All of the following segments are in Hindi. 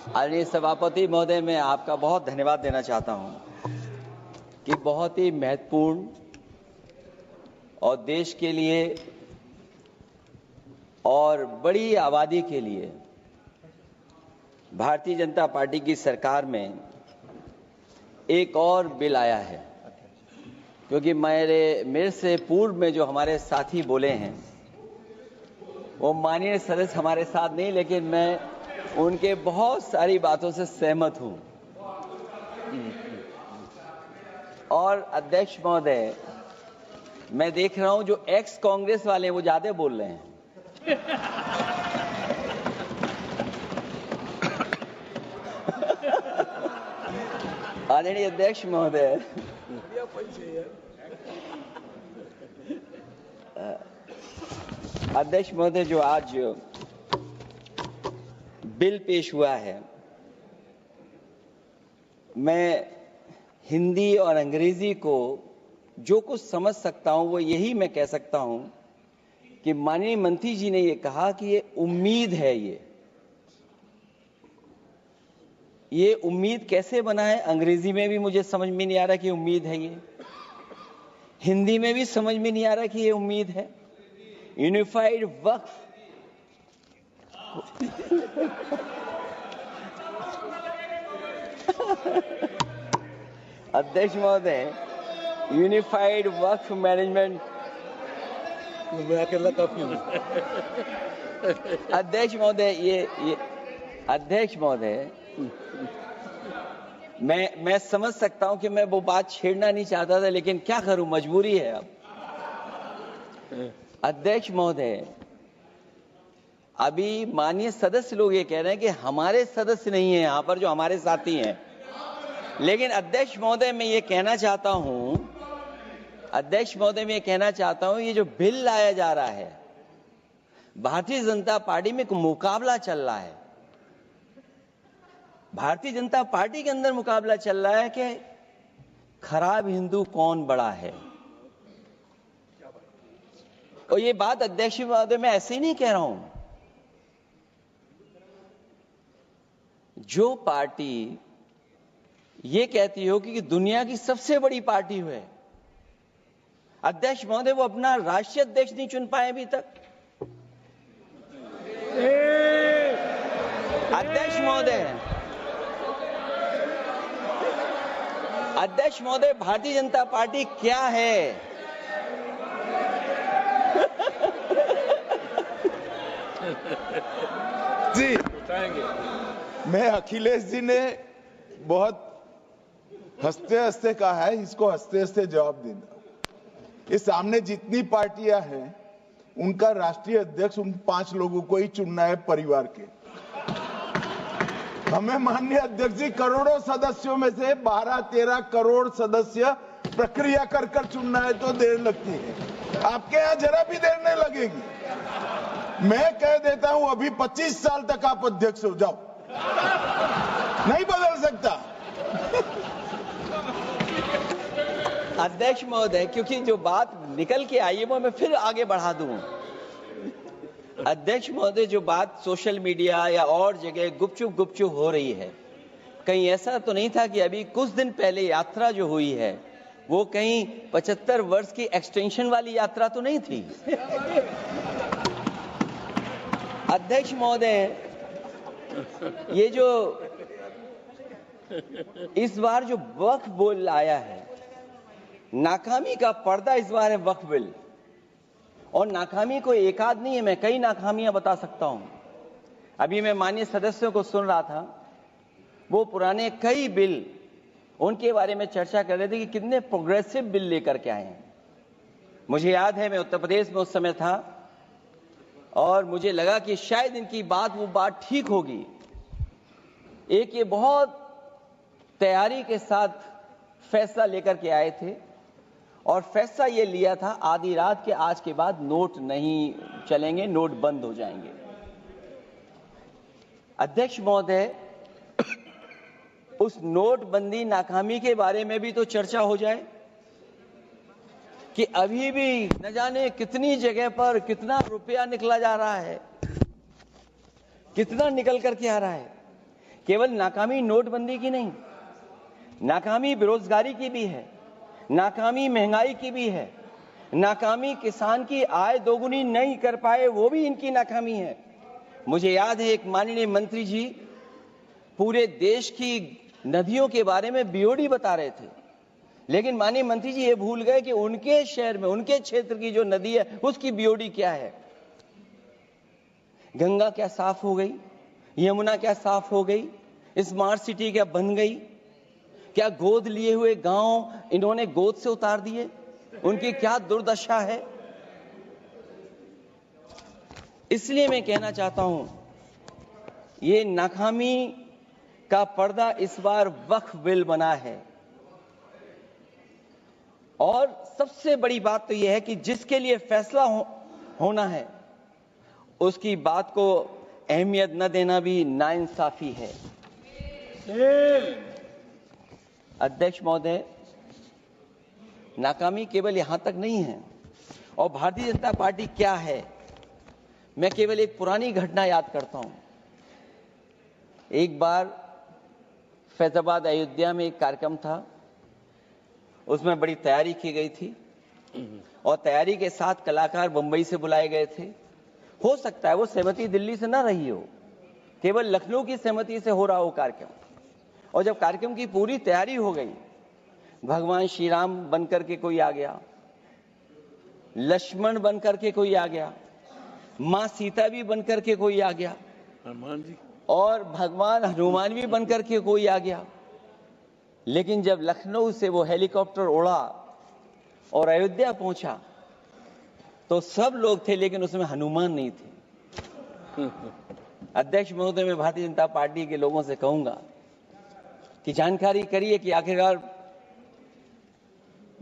आदरणीय सभापति महोदय, मैं आपका बहुत धन्यवाद देना चाहता हूं कि बहुत ही महत्वपूर्ण और देश के लिए और बड़ी आबादी के लिए भारतीय जनता पार्टी की सरकार में एक और बिल आया है। क्योंकि मेरे से पूर्व में जो हमारे साथी बोले हैं वो माननीय सदस्य हमारे साथ नहीं, लेकिन मैं उनके बहुत सारी बातों से सहमत हूं। और अध्यक्ष महोदय, मैं देख रहा हूं जो एक्स कांग्रेस वाले हैं वो ज्यादा बोल रहे हैं। आदरणीय अध्यक्ष महोदय, अध्यक्ष महोदय, जो आज बिल पेश हुआ है, मैं हिंदी और अंग्रेजी को जो कुछ समझ सकता हूं वो यही मैं कह सकता हूं कि माननीय मंत्री जी ने ये कहा कि ये उम्मीद है। ये उम्मीद कैसे बना है, अंग्रेजी में भी मुझे समझ में नहीं आ रहा कि उम्मीद है ये, हिंदी में भी समझ में नहीं आ रहा कि ये उम्मीद है। यूनिफाइड वक्फ अध्यक्ष महोदय, यूनिफाइड वक्फ मैनेजमेंट, मैं अकेला काफी हूं। अध्यक्ष महोदय, ये अध्यक्ष महोदय, मैं समझ सकता हूं कि मैं वो बात छेड़ना नहीं चाहता था, लेकिन क्या करूं, मजबूरी है अब। अध्यक्ष महोदय, अभी माननीय सदस्य लोग ये कह रहे हैं कि हमारे सदस्य नहीं है यहां पर जो हमारे साथी हैं, लेकिन अध्यक्ष महोदय मैं ये कहना चाहता हूं, अध्यक्ष महोदय मैं ये कहना चाहता हूं, ये जो बिल लाया जा रहा है, भारतीय जनता पार्टी में एक मुकाबला चल रहा है। भारतीय जनता पार्टी के अंदर मुकाबला चल रहा है कि खराब हिंदू कौन बड़ा है। और ये बात अध्यक्ष महोदय मैं ऐसे ही नहीं कह रहा हूं। जो पार्टी ये कहती हो कि दुनिया की सबसे बड़ी पार्टी है, अध्यक्ष महोदय वो अपना राष्ट्रीय अध्यक्ष नहीं चुन पाए अभी तक। अध्यक्ष महोदय, भारतीय जनता पार्टी क्या है? जी, मैं अखिलेश जी ने बहुत हंसते हंसते कहा है, इसको हंसते हंसते जवाब देना। इस सामने जितनी पार्टियां हैं उनका राष्ट्रीय अध्यक्ष उन 5 लोगों को ही चुनना है परिवार के। हमें माननीय अध्यक्ष जी करोड़ों सदस्यों में से 12-13 करोड़ सदस्य प्रक्रिया कर कर चुनना है तो देर लगती है, आपके यहाँ जरा भी देर नहीं लगेगी। मैं कह देता हूं अभी 25 साल तक आप अध्यक्ष हो जाओ, नहीं बदल सकता। अध्यक्ष महोदय, क्योंकि जो बात निकल के आई है वो मैं फिर आगे बढ़ा दूं। अध्यक्ष महोदय, जो बात सोशल मीडिया या और जगह गुपचुप हो रही है, कहीं ऐसा तो नहीं था कि अभी कुछ दिन पहले यात्रा जो हुई है वो कहीं 75 वर्ष की एक्सटेंशन वाली यात्रा तो नहीं थी। अध्यक्ष महोदय, ये जो इस बार जो वक्फ बिल आया है, नाकामी का पर्दा इस बार है वक्फ बिल। और नाकामी कोई एक आध नहीं है, मैं कई नाकामियां बता सकता हूं। अभी मैं माननीय सदस्यों को सुन रहा था, वो पुराने कई बिल उनके बारे में चर्चा कर रहे थे कि कितने प्रोग्रेसिव बिल लेकर के आए हैं। मुझे याद है मैं उत्तर प्रदेश में उस समय था और मुझे लगा कि शायद इनकी वो बात ठीक होगी। एक ये बहुत तैयारी के साथ फैसला लेकर के आए थे और फैसला ये लिया था आधी रात के आज के बाद नोट नहीं चलेंगे, नोट बंद हो जाएंगे। अध्यक्ष महोदय, उस नोटबंदी नाकामी के बारे में भी तो चर्चा हो जाए कि अभी भी न जाने कितनी जगह पर कितना रुपया निकला जा रहा है, कितना निकल करके आ रहा है। केवल नाकामी नोटबंदी की नहीं, नाकामी बेरोजगारी की भी है, नाकामी महंगाई की भी है, नाकामी किसान की आय दोगुनी नहीं कर पाए वो भी इनकी नाकामी है। मुझे याद है एक माननीय मंत्री जी पूरे देश की नदियों के बारे में बीओडी बता रहे थे, लेकिन माननीय मंत्री जी ये भूल गए कि उनके शहर में, उनके क्षेत्र की जो नदी है उसकी बीओडी क्या है। गंगा क्या साफ हो गई, यमुना क्या साफ हो गई, स्मार्ट सिटी क्या बन गई, क्या गोद लिए हुए गांव इन्होंने गोद से उतार दिए, उनकी क्या दुर्दशा है। इसलिए मैं कहना चाहता हूं, ये नाकामी का पर्दा इस बार वक्फ बिल बना है। और सबसे बड़ी बात तो यह है कि जिसके लिए फैसला होना है उसकी बात को अहमियत न देना भी नाइंसाफी है। अध्यक्ष महोदय, नाकामी केवल यहां तक नहीं है। और भारतीय जनता पार्टी क्या है, मैं केवल एक पुरानी घटना याद करता हूं। एक बार फैजाबाद अयोध्या में एक कार्यक्रम था, उसमें बड़ी तैयारी की गई थी और तैयारी के साथ कलाकार मुंबई से बुलाए गए थे। हो सकता है वो सहमति दिल्ली से ना रही हो, केवल लखनऊ की सहमति से हो रहा हो कार्यक्रम। और जब कार्यक्रम की पूरी तैयारी हो गई, भगवान श्री राम बनकर के कोई आ गया, लक्ष्मण बनकर के कोई आ गया, मां सीता भी बनकर के कोई आ गया, हनुमान जी, और भगवान हनुमान भी बनकर के कोई आ गया। लेकिन जब लखनऊ से वो हेलीकॉप्टर उड़ा और अयोध्या पहुंचा तो सब लोग थे, लेकिन उसमें हनुमान नहीं थे। अध्यक्ष महोदय, मैं भारतीय जनता पार्टी के लोगों से कहूंगा कि जानकारी करिए कि आखिरकार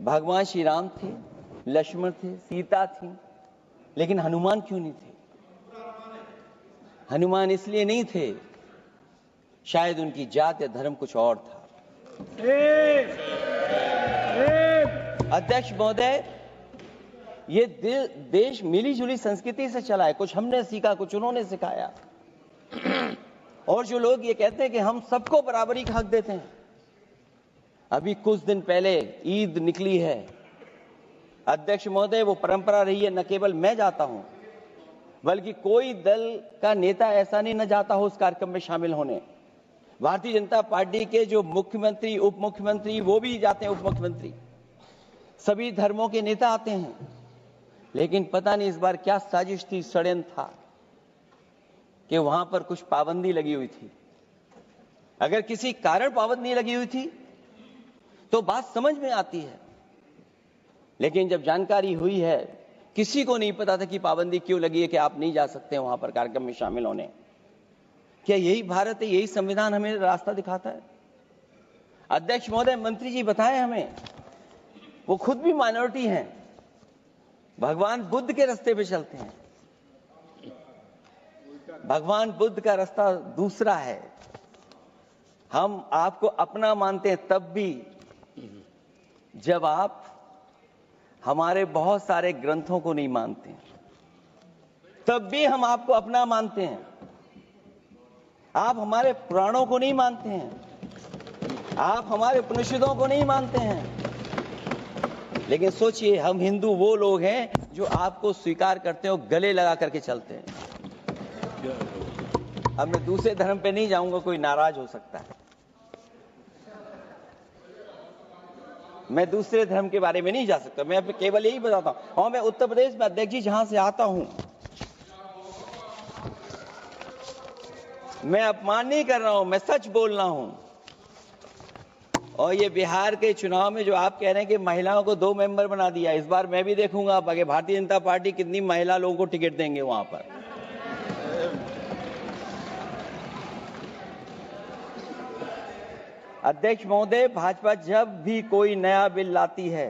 भगवान श्री राम थे, लक्ष्मण थे, सीता थी, लेकिन हनुमान क्यों नहीं थे? हनुमान इसलिए नहीं थे, शायद उनकी जात या धर्म कुछ और था। अध्यक्ष महोदय, ये देश मिली जुली संस्कृति से चला है। कुछ हमने सीखा, कुछ उन्होंने सिखाया। और जो लोग ये कहते हैं कि हम सबको बराबरी का हक देते हैं, अभी कुछ दिन पहले ईद निकली है। अध्यक्ष महोदय, वो परंपरा रही है, न केवल मैं जाता हूं बल्कि कोई दल का नेता ऐसा नहीं न जाता हो उस कार्यक्रम में शामिल होने। भारतीय जनता पार्टी के जो मुख्यमंत्री, उप मुख्यमंत्री, वो भी जाते हैं, उप मुख्यमंत्री, सभी धर्मों के नेता आते हैं। लेकिन पता नहीं इस बार क्या साजिश थी, षड्यंत्र था कि वहां पर कुछ पाबंदी लगी हुई थी। अगर किसी कारण पाबंदी लगी हुई थी तो बात समझ में आती है, लेकिन जब जानकारी हुई है, किसी को नहीं पता था कि पाबंदी क्यों लगी है कि आप नहीं जा सकते वहां पर कार्यक्रम में शामिल होने। क्या यही भारत है, यही संविधान हमें रास्ता दिखाता है? अध्यक्ष महोदय, मंत्री जी बताएं हमें, वो खुद भी माइनॉरिटी हैं, भगवान बुद्ध के रास्ते पे चलते हैं। भगवान बुद्ध का रास्ता दूसरा है। हम आपको अपना मानते हैं तब भी जब आप हमारे बहुत सारे ग्रंथों को नहीं मानते, तब भी हम आपको अपना मानते हैं। आप हमारे पुराणों को नहीं मानते हैं, आप हमारे उपनिषदों को नहीं मानते हैं, लेकिन सोचिए, हम हिंदू वो लोग हैं जो आपको स्वीकार करते हैं और गले लगा करके चलते हैं। अब मैं दूसरे धर्म पे नहीं जाऊंगा, कोई नाराज हो सकता है। मैं दूसरे धर्म के बारे में नहीं जा सकता, मैं केवल यही बताता हूं। और मैं उत्तर प्रदेश में, अध्यक्ष जी, जहां से आता हूं, मैं अपमान नहीं कर रहा हूं, मैं सच बोल रहा हूं। और ये बिहार के चुनाव में जो आप कह रहे हैं कि महिलाओं को 2 मेंबर बना दिया, इस बार मैं भी देखूंगा आगे भारतीय जनता पार्टी कितनी महिला लोगों को टिकट देंगे वहां पर। अध्यक्ष महोदय, भाजपा जब भी कोई नया बिल लाती है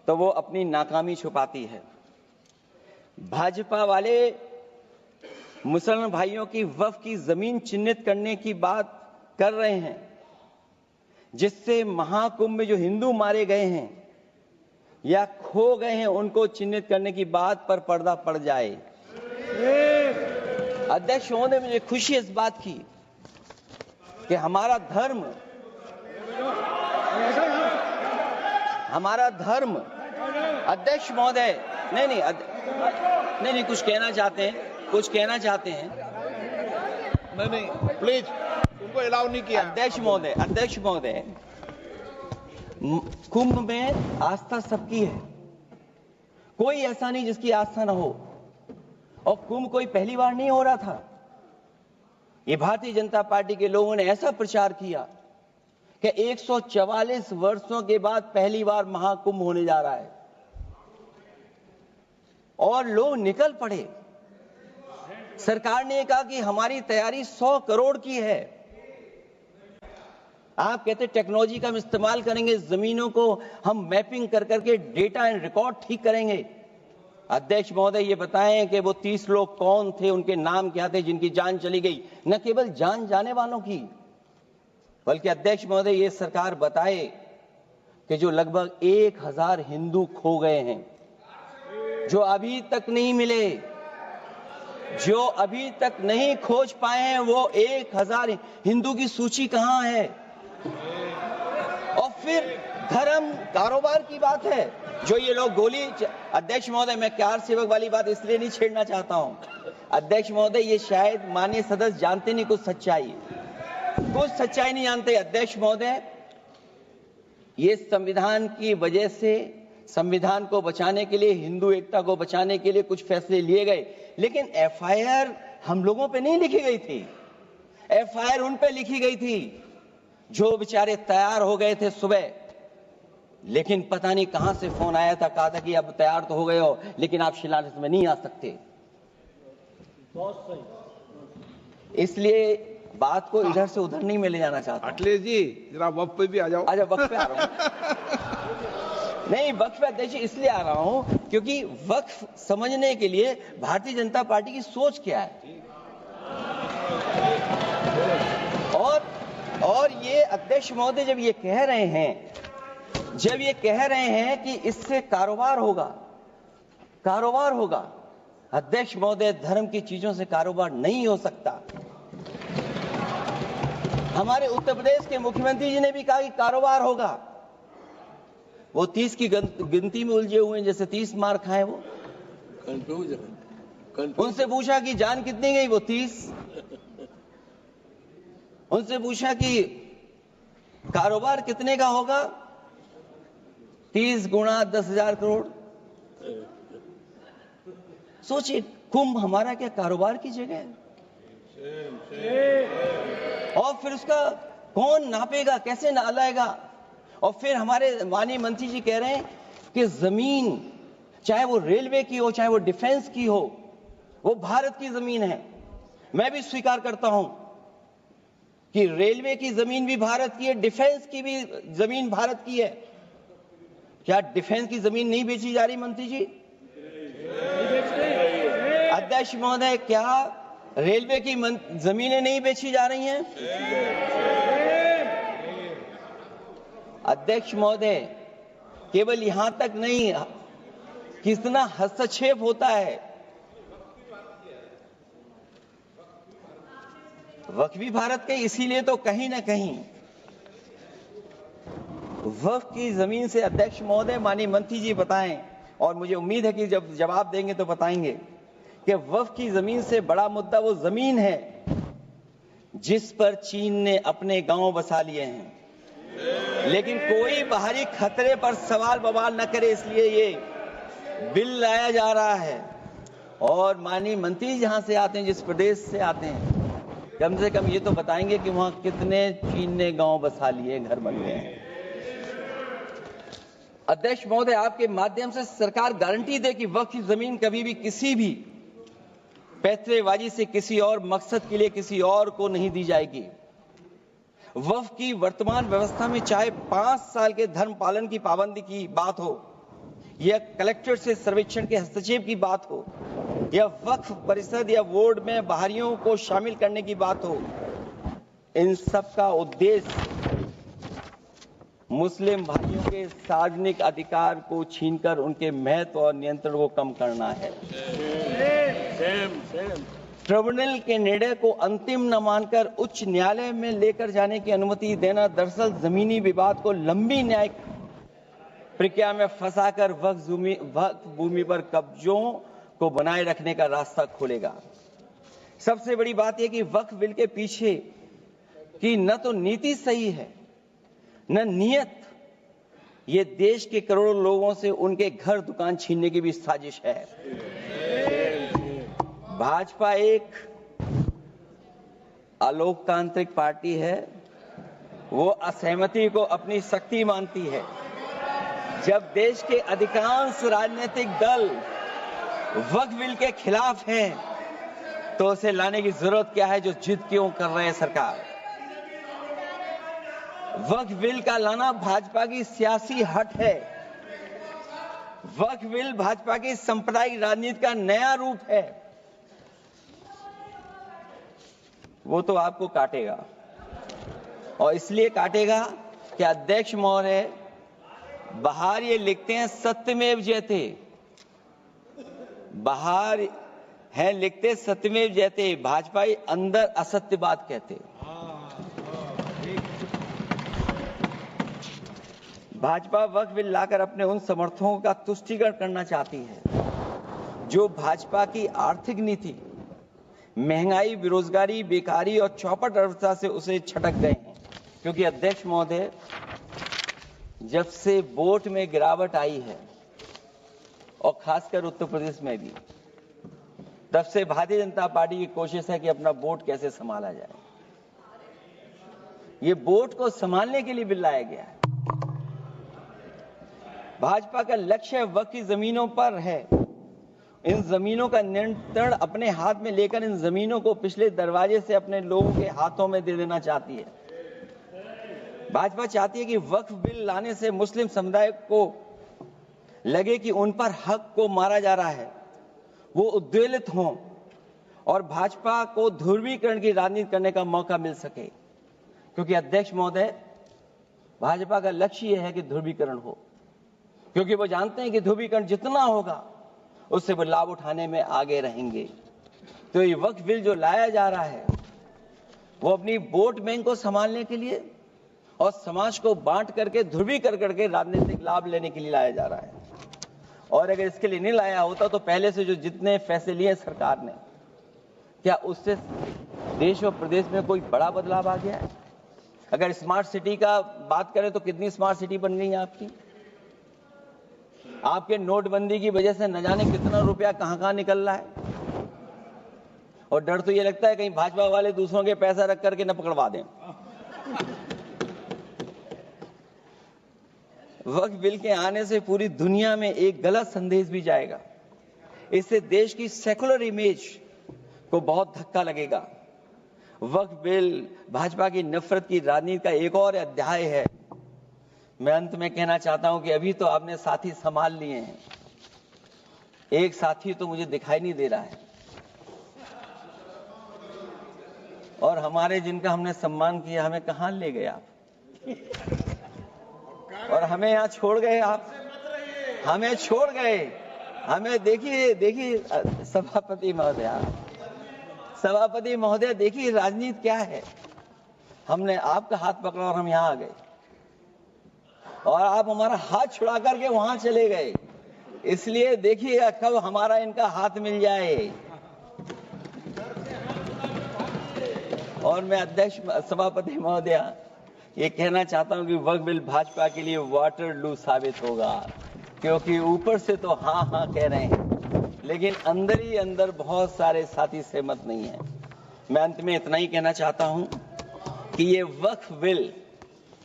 तो वो अपनी नाकामी छुपाती है। भाजपा वाले मुसलमान भाइयों की वक्फ की जमीन चिन्हित करने की बात कर रहे हैं, जिससे महाकुंभ में जो हिंदू मारे गए हैं या खो गए हैं उनको चिन्हित करने की बात पर पर्दा पड़ जाए। अध्यक्ष महोदय, मुझे खुशी इस बात की कि हमारा धर्म अध्यक्ष महोदय नहीं कुछ कहना चाहते हैं नहीं प्लीज, उनको अलाउ नहीं किया। अध्यक्ष महोदय कुंभ में आस्था सबकी है, कोई ऐसा नहीं जिसकी आस्था ना हो। और कुंभ कोई पहली बार नहीं हो रहा था। ये भारतीय जनता पार्टी के लोगों ने ऐसा प्रचार किया कि 144 वर्षों के बाद पहली बार महाकुंभ होने जा रहा है और लोग निकल पड़े। सरकार ने कहा कि हमारी तैयारी 100 करोड़ की है। आप कहते टेक्नोलॉजी का हम इस्तेमाल करेंगे, जमीनों को हम मैपिंग कर करके डेटा एंड रिकॉर्ड ठीक करेंगे। अध्यक्ष महोदय ये बताएं कि वो 30 लोग कौन थे, उनके नाम क्या थे जिनकी जान चली गई, न केवल जान जाने वालों की, बल्कि अध्यक्ष महोदय ये सरकार बताए कि जो लगभग 1000 हिंदू खो गए हैं, जो अभी तक नहीं मिले, जो अभी तक नहीं खोज पाए हैं, वो 1000 हिंदू की सूची कहां है? और फिर धर्म कारोबार की बात है, जो ये लोग अध्यक्ष महोदय मैं कार सेवक वाली बात इसलिए नहीं छेड़ना चाहता हूं। अध्यक्ष महोदय ये शायद माननीय सदस्य जानते नहीं कुछ सच्चाई नहीं जानते। अध्यक्ष महोदय ये संविधान की वजह से, संविधान को बचाने के लिए, हिंदू एकता को बचाने के लिए कुछ फैसले लिए गए, लेकिन एफआईआर हम लोगों पे नहीं लिखी गई थी। एफआईआर उन पे लिखी गई थी जो बेचारे तैयार हो गए थे सुबह, लेकिन पता नहीं कहां से फोन आया था, कहा था कि अब तैयार तो हो गए हो लेकिन आप शिलान्यास में नहीं आ सकते। इसलिए बात को इधर से उधर नहीं में ले जाना चाहता। अखिलेश जी जरा वक्त पे भी आ जाओ। अच्छा वक्त पे आ रहा हूं। नहीं वक्त पे अध्यक्ष इसलिए आ रहा हूं क्योंकि वक्त समझने के लिए भारतीय जनता पार्टी की सोच क्या है। और ये अध्यक्ष महोदय जब ये कह रहे हैं कि इससे कारोबार होगा, अध्यक्ष महोदय धर्म की चीजों से कारोबार नहीं हो सकता। हमारे उत्तर प्रदेश के मुख्यमंत्री जी ने भी कहा कि कारोबार होगा। वो 30 की गिनती में उलझे हुए हैं, जैसे 30 मार खाए वो। उनसे पूछा कि जान कितनी गई, वो 30। उनसे पूछा कि कारोबार कितने का होगा, 30 गुणा 10,000 करोड़। सोचिए कुंभ हमारा क्या कारोबार की जगह है? और फिर उसका कौन नापेगा, कैसे नालाएगा? और फिर हमारे माननीय मंत्री जी कह रहे हैं कि जमीन चाहे वो रेलवे की हो, चाहे वो डिफेंस की हो, वो भारत की जमीन है। मैं भी स्वीकार करता हूं कि रेलवे की जमीन भी भारत की है, डिफेंस की भी जमीन भारत की है। क्या डिफेंस की जमीन नहीं बेची जा रही मंत्री जी? अध्यक्ष महोदय क्या रेलवे की जमीनें नहीं बेची जा रही हैं? अध्यक्ष महोदय केवल यहां तक नहीं, कितना हस्तक्षेप होता है। वक्फ भी भारत के, इसीलिए तो कहीं ना कहीं वक्फ की जमीन से अध्यक्ष महोदय माननीय मंत्री जी बताएं, और मुझे उम्मीद है कि जब जवाब देंगे तो बताएंगे कि वक्फ की जमीन से बड़ा मुद्दा वो जमीन है जिस पर चीन ने अपने गांव बसा लिए हैं, लेकिन कोई बाहरी खतरे पर सवाल बवाल न करे, इसलिए ये बिल लाया जा रहा है। और माननीय मंत्री जहां से आते हैं, जिस प्रदेश से आते हैं, कम से कम ये तो बताएंगे कि वहां कितने चीन ने गांव बसा लिए, घर बन गए हैं। अध्यक्ष महोदय आपके माध्यम से सरकार गारंटी दे कि वक्फ की जमीन कभी भी किसी भी पैतरेबाजी से किसी और मकसद के लिए किसी और को नहीं दी जाएगी। वक्फ की वर्तमान व्यवस्था में चाहे 5 साल के धर्म पालन की पाबंदी की बात हो, या कलेक्टर से सर्वेक्षण के हस्तक्षेप की बात हो, या वक्फ परिषद या बोर्ड में बाहरियों को शामिल करने की बात हो, इन सब का उद्देश्य मुस्लिम भाइयों के सार्वजनिक अधिकार को छीनकर उनके महत्व और नियंत्रण को कम करना है। ट्रिब्यूनल के निर्णय को अंतिम न मानकर उच्च न्यायालय में लेकर जाने की अनुमति देना दरअसल जमीनी विवाद को लंबी न्यायिक प्रक्रिया में फंसाकर वक्फ भूमि पर कब्जों को बनाए रखने का रास्ता खोलेगा। सबसे बड़ी बात यह कि वक्फ बिल के पीछे की न तो नीति सही है न नीयत, ये देश के करोड़ों लोगों से उनके घर दुकान छीनने की भी साजिश है। भाजपा एक अलोकतांत्रिक पार्टी है, वो असहमति को अपनी शक्ति मानती है। जब देश के अधिकांश राजनीतिक दल वक्फ बिल के खिलाफ हैं, तो उसे लाने की जरूरत क्या है जो जिद क्यों कर रहे हैं सरकार। वक्फ बिल का लाना भाजपा की सियासी हट है। वक्फ बिल भाजपा की सांप्रदायिक राजनीति का नया रूप है। वो तो आपको काटेगा, और इसलिए काटेगा कि अध्यक्ष महोदय बाहर ये लिखते हैं सत्यमेव जयते, बाहर है लिखते सत्यमेव जयते, भाजपाई अंदर असत्य बात कहते। भाजपा वक्फ बिल लाकर अपने उन समर्थकों का तुष्टीकरण करना चाहती है जो भाजपा की आर्थिक नीति, महंगाई, बेरोजगारी, बेकारी और चौपट अर्थव्यवस्था से उसे छटक गए हैं। क्योंकि अध्यक्ष महोदय, जब से वोट में गिरावट आई है और खासकर उत्तर प्रदेश में भी, तब से भारतीय जनता पार्टी की कोशिश है कि अपना वोट कैसे संभाला जाए। ये वोट को संभालने के लिए बिल लाया गया है। भाजपा का लक्ष्य वक्फ की जमीनों पर है। इन जमीनों का नियंत्रण अपने हाथ में लेकर इन जमीनों को पिछले दरवाजे से अपने लोगों के हाथों में दे देना चाहती है। भाजपा चाहती है कि वक्फ बिल लाने से मुस्लिम समुदाय को लगे कि उन पर हक को मारा जा रहा है, वो उद्वेलित हों और भाजपा को ध्रुवीकरण की राजनीति करने का मौका मिल सके। क्योंकि अध्यक्ष महोदय, भाजपा का लक्ष्य यह है कि ध्रुवीकरण हो, क्योंकि वो जानते हैं कि ध्रुवीकरण जितना होगा उससे वो लाभ उठाने में आगे रहेंगे। तो ये वक्फ बिल जो लाया जा रहा है वो अपनी वोट बैंक को संभालने के लिए और समाज को बांट करके ध्रुवीकरण करके राजनीतिक लाभ लेने के लिए लाया जा रहा है। और अगर इसके लिए नहीं लाया होता तो पहले से जो जितने फैसले लिए सरकार ने, क्या उससे देश और प्रदेश में कोई बड़ा बदलाव आ गया है? अगर स्मार्ट सिटी का बात करें तो कितनी स्मार्ट सिटी बन गई है आपकी? आपके नोटबंदी की वजह से न जाने कितना रुपया कहां निकल रहा है। और डर तो ये लगता है कहीं भाजपा वाले दूसरों के पैसा रख करके न पकड़वा दें। वक्फ बिल के आने से पूरी दुनिया में एक गलत संदेश भी जाएगा। इससे देश की सेकुलर इमेज को बहुत धक्का लगेगा। वक्फ बिल भाजपा की नफरत की राजनीति का एक और अध्याय है। मैं अंत में कहना चाहता हूं कि अभी तो आपने साथी संभाल लिए हैं, एक साथी तो मुझे दिखाई नहीं दे रहा है, और हमारे जिनका हमने सम्मान किया हमें कहां ले गए आप, और हमें यहां छोड़ गए आप, हमें छोड़ गए। हमें देखिए सभापति महोदय देखिए राजनीति क्या है। हमने आपका हाथ पकड़ा और हम यहां आ गए, और आप हमारा हाथ छुड़ा करके वहां चले गए। इसलिए देखिए कब हमारा इनका हाथ मिल जाए। और मैं अध्यक्ष सभापति महोदय ये कहना चाहता हूं कि वक्फ बिल भाजपा के लिए वाटरलू साबित होगा, क्योंकि ऊपर से तो हाँ कह रहे हैं, लेकिन अंदर ही अंदर बहुत सारे साथी सहमत नहीं है। मैं अंत में इतना ही कहना चाहता हूं कि ये वक्फ बिल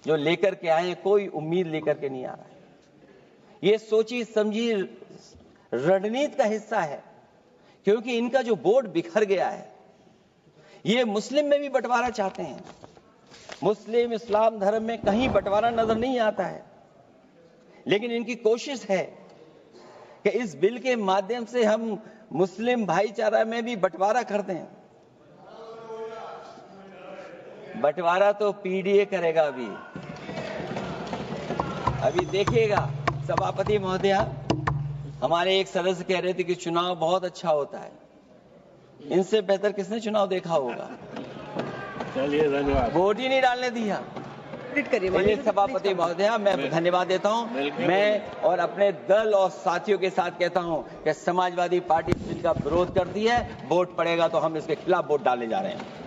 जो लेकर के आए, कोई उम्मीद लेकर के नहीं आ रहा है। ये सोची समझी रणनीति का हिस्सा है, क्योंकि इनका जो बोर्ड बिखर गया है, ये मुस्लिम में भी बंटवारा चाहते हैं। मुस्लिम इस्लाम धर्म में कहीं बंटवारा नजर नहीं आता है, लेकिन इनकी कोशिश है कि इस बिल के माध्यम से हम मुस्लिम भाईचारा में भी बंटवारा कर दें। बंटवारा तो पीडीए करेगा। अभी देखिएगा सभापति महोदया, हमारे एक सदस्य कह रहे थे कि चुनाव बहुत अच्छा होता है, इनसे बेहतर किसने चुनाव देखा होगा? चलिए धन्यवाद। वोट ही नहीं डालने दिया। चलिए सभापति महोदया, मैं धन्यवाद देता हूं। मैं और अपने दल और साथियों के साथ कहता हूं कि समाजवादी पार्टी बिल का विरोध करती है, वोट पड़ेगा तो हम इसके खिलाफ वोट डालने जा रहे हैं।